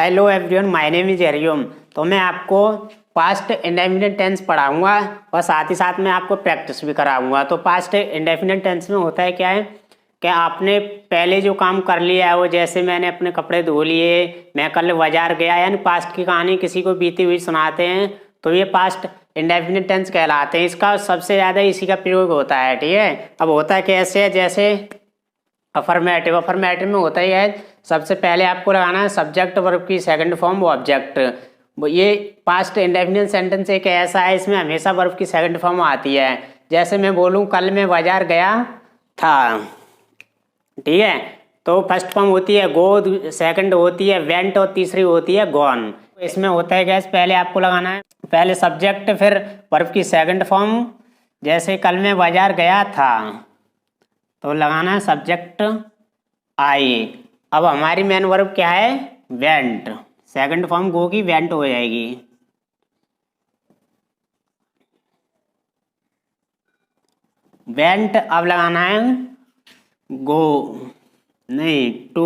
Hello everyone, my name is Hariom. तो मैं आपको पास्ट इंडेफिनिट टेंस पढ़ाऊंगा और साथ ही साथ में आपको प्रैक्टिस भी कराऊंगा। तो पास्ट इंडेफिनिट टेंस में होता है क्या है कि आपने पहले जो काम कर लिया है वो, जैसे मैंने अपने कपड़े धो लिए, मैं कल बाजार गया, यानी पास्ट की कहानी किसी को बीती हुई सुनाते हैं तो ये पास्ट इंडेफिनिट टेंस कहलाते हैं। इसका सबसे ज़्यादा इसी का प्रयोग होता है, ठीक है। अब होता है कैसे है, जैसे अफर्मेटिव में होता ही है, सबसे पहले आपको लगाना है सब्जेक्ट वर्ब की सेकंड फॉर्म ऑब्जेक्ट। ये पास्ट इंडेफिनिट सेंटेंस एक ऐसा है, इसमें हमेशा वर्ब की सेकंड फॉर्म आती है। जैसे मैं बोलूँ कल मैं बाजार गया था, ठीक है, तो फर्स्ट फॉर्म होती है गो, सेकंड होती है वेंट और तीसरी होती है गॉन। इसमें होता है गैस, पहले आपको लगाना है पहले सब्जेक्ट फिर वर्ब की सेकंड फॉर्म। जैसे कल मैं बाजार गया था तो लगाना है सब्जेक्ट आई। अब हमारी मेन वर्ब क्या है, वेंट, सेकंड फॉर्म गो की वेंट हो जाएगी। वेंट अब लगाना है गो, नहीं to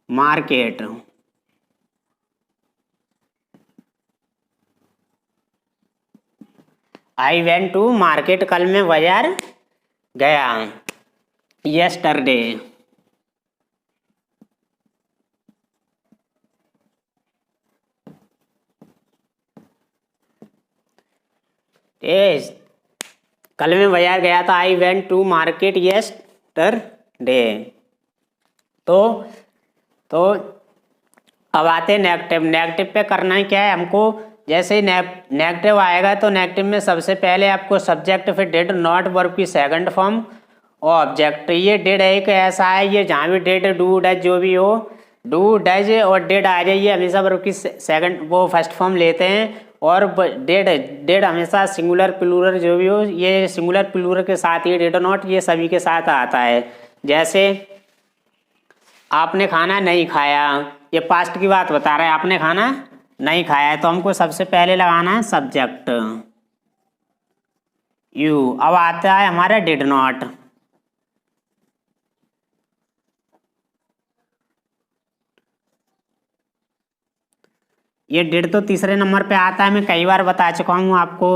market. I went to market, कल मैं बाजार गया। यस्टरडे, कल मैं बाजार गया था, I went to market yesterday. तो अब आते हैं नेगेटिव। नेगेटिव पे करना है क्या है हमको, जैसे नेगेटिव आएगा तो नेगेटिव में सबसे पहले आपको सब्जेक्ट फिर डिड नॉट वर्ब की सेकंड फॉर्म और ऑब्जेक्ट। ये डिड एक ऐसा है, ये जहाँ भी डिड डू डज जो भी हो, डू डज और डिड आ जाए, ये हमेशा वर्ब की सेकंड वो फर्स्ट फॉर्म लेते हैं। और डिड हमेशा सिंगुलर प्लूरल जो भी हो, ये सिंगुलर प्लूरल के साथ, ये डिड नॉट ये सभी के साथ आता है। जैसे आपने खाना नहीं खाया, ये पास्ट की बात बता रहा है, आपने खाना नहीं खाया है तो हमको सबसे पहले लगाना है सब्जेक्ट यू। अब आता है हमारा डिड नॉट। ये डिड तो तीसरे नंबर पे आता है, मैं कई बार बता चुका हूं आपको।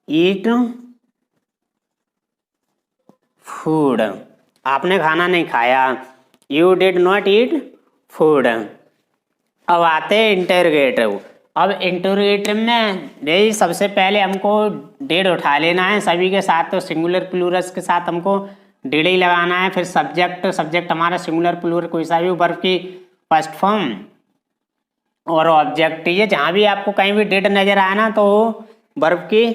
ईट फूड, आपने खाना नहीं खाया, you did not eat food. अब आते हैं इंटरोगेटिव। अब इंटरोगेटिव में यही सबसे पहले हमको डिड उठा लेना है सभी के साथ, तो सिंगुलर प्लूरल्स के साथ हमको डिड ही लगाना है। फिर सब्जेक्ट हमारा सिंगुलर प्लूरल कोई सा भी वर्ब की फर्स्ट फॉर्म और ऑब्जेक्ट। ये जहाँ भी आपको कहीं भी डिड नजर आए ना तो वर्ब की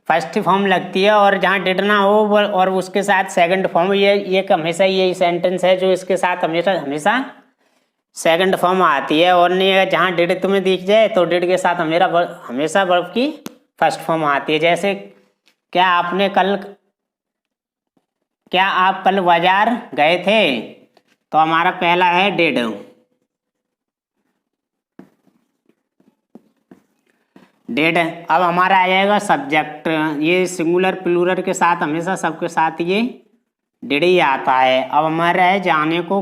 फर्स्ट फॉर्म लगती है, और जहाँ डिड ना हो और उसके साथ सेकंड फॉर्म, ये हमेशा यही सेंटेंस है जो इसके साथ हमेशा सेकंड फॉर्म आती है। और नहीं अगर जहाँ डिड तुम्हें दिख जाए तो डिड के साथ हमेशा वर्ब की फर्स्ट फॉर्म आती है। जैसे क्या आप कल बाजार गए थे, तो हमारा पहला है डिड। अब हमारा आ जाएगा सब्जेक्ट, ये सिंगुलर प्लूरल के साथ हमेशा सबके साथ ये डिड ही आता है। अब हमारा है जाने को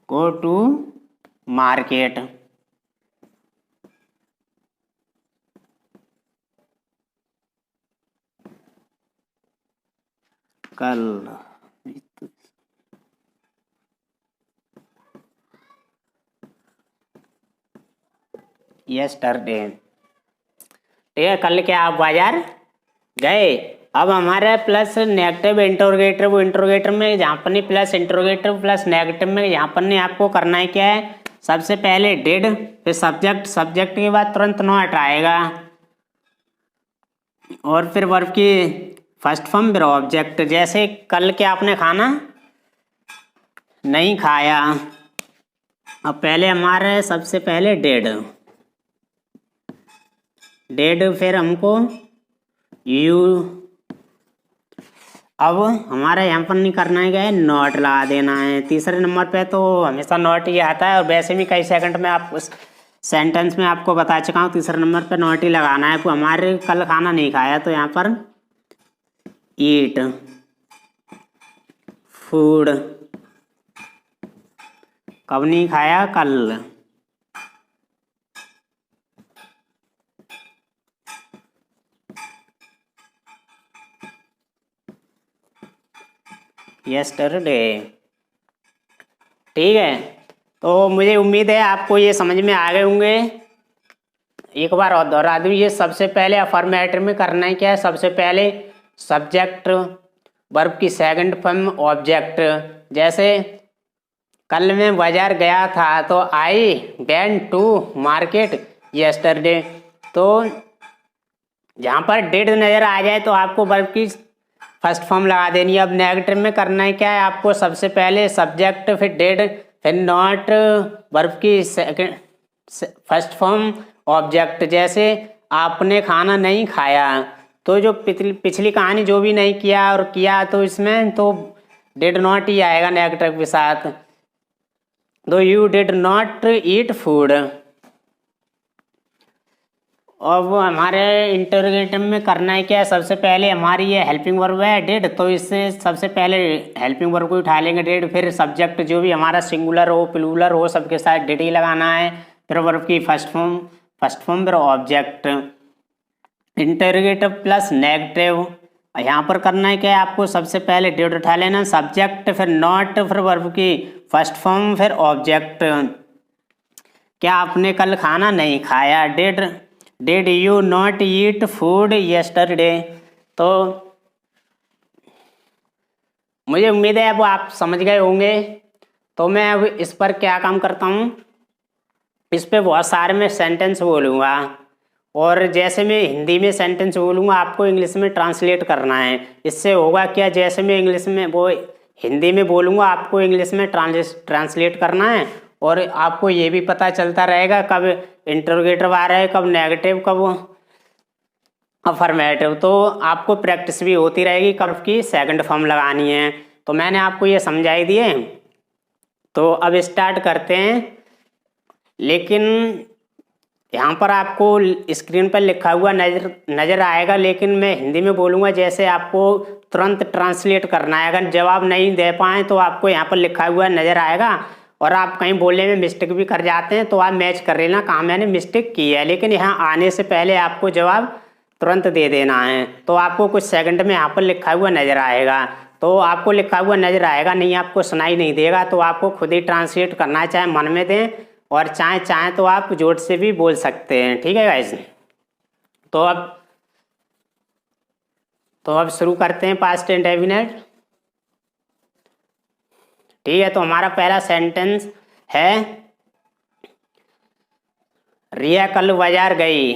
गो टू मार्केट। कल यस्टरडे, ठीक है, कल क्या आप बाजार गए। अब हमारे प्लस नेगेटिव इंटरोगेटर, वो इंटरोगेटर में जहाँ पर नहीं प्लस इंटरोगेटर प्लस नेगेटिव में यहाँ पर नहीं आपको करना है क्या है, सबसे पहले डिड फिर सब्जेक्ट के बाद तुरंत नॉट आएगा और फिर वर्ब की फर्स्ट फॉर्म फिर ऑब्जेक्ट। जैसे कल क्या आपने खाना नहीं खाया, अब पहले हमारे सबसे पहले डेड फिर हमको यू। अब हमारा यहाँ पर नहीं करना है क्या है, नॉट लगा देना है। तीसरे नंबर पे तो हमेशा नॉट ही आता है, और वैसे भी कई सेकंड में आप उस सेंटेंस में आपको बता चुका हूँ, तीसरे नंबर पे नॉट ही लगाना है। हमारे कल खाना नहीं खाया तो यहाँ पर ईट फूड। कब नहीं खाया? कल। यस्टरडे। ठीक है, तो मुझे उम्मीद है आपको ये समझ में आ गए होंगे। एक बार और दोहरा दूँ, ये सबसे पहले अफर्मेटिव में करना है क्या है, सबसे पहले सब्जेक्ट, वर्ब की सेकंड फॉर्म ऑब्जेक्ट। जैसे कल मैं बाजार गया था, तो I went to market yesterday. तो जहाँ पर डेड नज़र आ जाए तो आपको वर्ब की फर्स्ट फॉर्म लगा देनी है। अब नेगेटिव में करना है क्या है, आपको सबसे पहले सब्जेक्ट, फिर डेड, फिर नॉट, वर्ब की सेकंड फर्स्ट फॉर्म ऑब्जेक्ट। जैसे आपने खाना नहीं खाया, तो जो पिछली कहानी जो भी नहीं किया और किया, तो इसमें तो डिड नॉट ही आएगा नेगेटिव के साथ। तो you did not eat food. अब हमारे इंटरोगेटिव में करना है क्या है, सबसे पहले हमारी ये हेल्पिंग वर्ब है डिड, तो इससे सबसे पहले हेल्पिंग वर्ब को उठा लेंगे डिड, फिर सब्जेक्ट जो भी हमारा सिंगुलर हो प्लूरल हो सबके साथ डिड ही लगाना है, फिर वर्ब की फर्स्ट फॉर्म फिर ऑब्जेक्ट। इंटरोगेटिव प्लस नेगेटिव, यहाँ पर करना है क्या है, आपको सबसे पहले डिड उठा लेना, सब्जेक्ट, फिर नॉट, फिर वर्ब की फर्स्ट फॉर्म, फिर ऑब्जेक्ट। क्या आपने कल खाना नहीं खाया? Did you not eat food yesterday. तो मुझे उम्मीद है अब आप समझ गए होंगे। तो मैं अब इस पर क्या काम करता हूँ, इस पे बहुत सारे मैं सेंटेंस बोलूँगा, और जैसे मैं हिंदी में सेंटेंस बोलूँगा आपको इंग्लिश में ट्रांसलेट करना है। इससे होगा क्या, जैसे मैं इंग्लिश में वो हिंदी में बोलूँगा आपको इंग्लिश में ट्रांसलेट करना है, और आपको ये भी पता चलता रहेगा कब इंटरोगेटिव आ रहा है, कब नेगेटिव, कब अफर्मेटिव। तो आपको प्रैक्टिस भी होती रहेगी कब की सेकंड फॉर्म लगानी है। तो मैंने आपको ये समझाई दिए, तो अब स्टार्ट करते हैं। लेकिन यहाँ पर आपको स्क्रीन पर लिखा हुआ नज़र आएगा, लेकिन मैं हिंदी में बोलूँगा, जैसे आपको तुरंत ट्रांसलेट करना है। अगर जवाब नहीं दे पाएँ तो आपको यहाँ पर लिखा हुआ नज़र आएगा, और आप कहीं बोलने में मिस्टेक भी कर जाते हैं तो आप मैच कर लेना कहाँ मैंने मिस्टेक की है, लेकिन यहाँ आने से पहले आपको जवाब तुरंत दे देना है। तो आपको कुछ सेकंड में यहाँ पर लिखा हुआ नज़र आएगा, तो आपको लिखा हुआ नज़र आएगा, नहीं आपको सुनाई नहीं देगा, तो आपको खुद ही ट्रांसलेट करना है, चाहे मन में दें और चाहे तो आप जोर से भी बोल सकते हैं। ठीक है गाइस, तो अब शुरू करते हैं पास्ट इंडेफिनिट। ठीक है, तो हमारा पहला सेंटेंस है, रिया कल बाजार गई।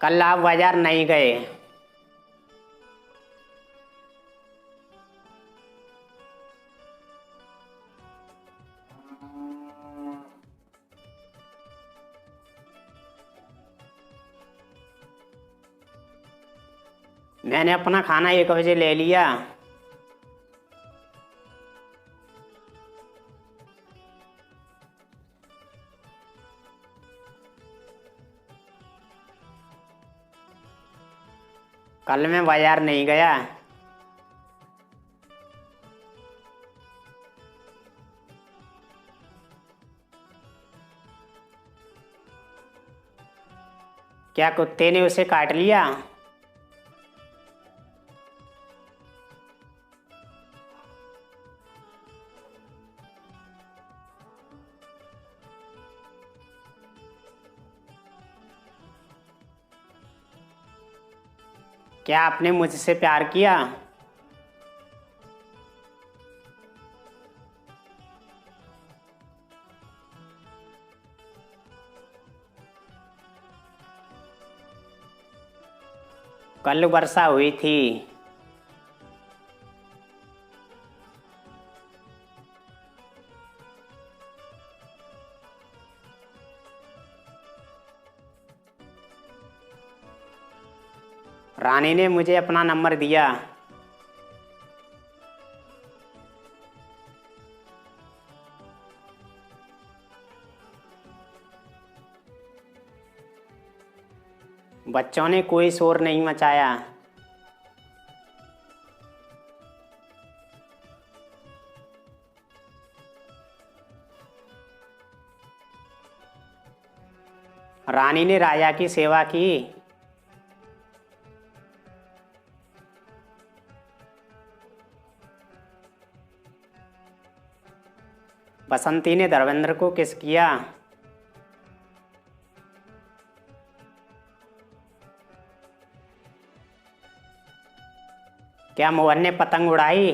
कल आप बाजार नहीं गए। मैंने अपना खाना 1 बजे ले लिया। कल मैं बाजार नहीं गया। क्या कुत्ते ने उसे काट लिया? क्या आपने मुझसे प्यार किया? कल वर्षा हुई थी। रानी ने मुझे अपना नंबर दिया। बच्चों ने कोई शोर नहीं मचाया। रानी ने राजा की सेवा की। बसंती ने धर्मेंद्र को किस किया। क्या मोहन ने पतंग उड़ाई।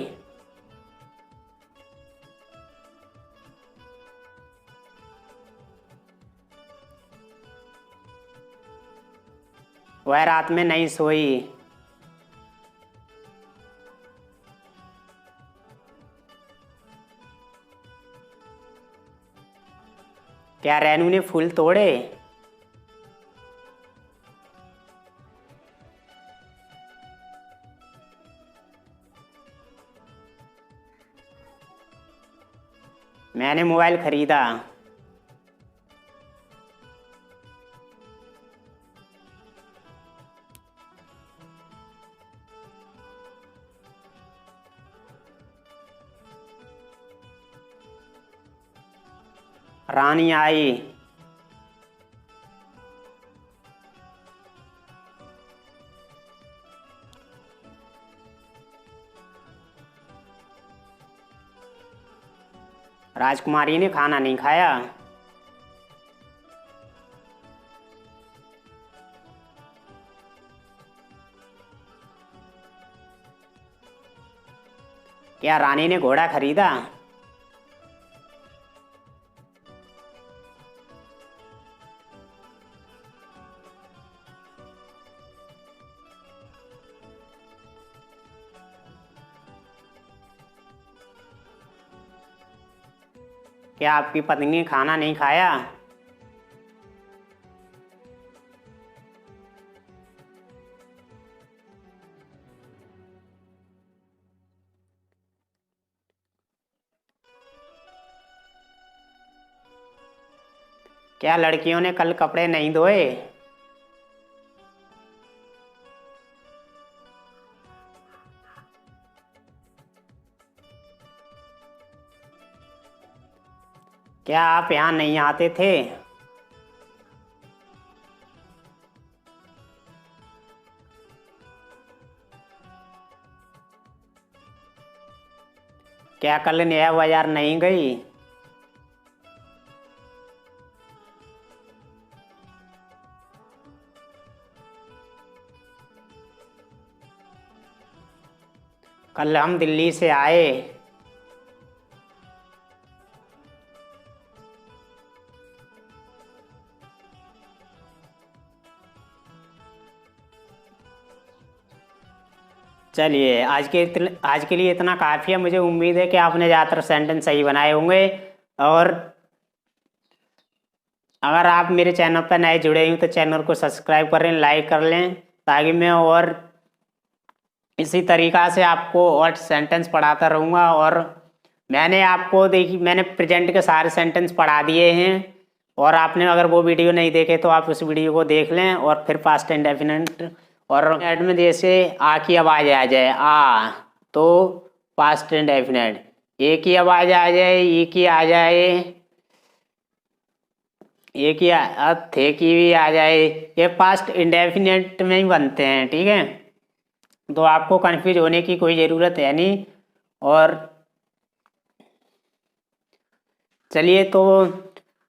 वह रात में नहीं सोई। क्या रेनू ने फूल तोड़े। मैंने मोबाइल खरीदा। रानी आई। राजकुमारी ने खाना नहीं खाया। क्या रानी ने घोड़ा खरीदा। क्या आपकी पत्नी ने खाना नहीं खाया। क्या लड़कियों ने कल कपड़े नहीं धोए। क्या आप यहाँ नहीं आते थे। क्या कल नया बाजार नहीं गई। कल हम दिल्ली से आए। चलिए आज के लिए इतना काफ़ी है। मुझे उम्मीद है कि आपने ज़्यादातर सेंटेंस सही बनाए होंगे। और अगर आप मेरे चैनल पर नए जुड़े हैं तो चैनल को सब्सक्राइब कर लें, लाइक कर लें, ताकि मैं और इसी तरीक़ा से आपको और सेंटेंस पढ़ाता रहूँगा। और मैंने प्रेजेंट के सारे सेंटेंस पढ़ा दिए हैं। और आपने अगर वो वीडियो नहीं देखे तो आप उस वीडियो को देख लें। और फिर पास्ट इंडेफिनिट और एड में जैसे आ की आवाज़ आ जाए आ, तो पास्ट इंडेफिनिट। ए की आवाज़ आ जाए, ई की आ जाए, ए की थे की भी आ जाए, ये पास्ट इंडेफिनिट में ही बनते हैं। ठीक है, तो आपको कंफ्यूज होने की कोई ज़रूरत है नहीं। और चलिए तो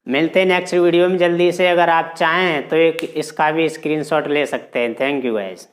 मिलते हैं नेक्स्ट वीडियो में जल्दी से। अगर आप चाहें तो इसका भी स्क्रीनशॉट ले सकते हैं। Thank you guys.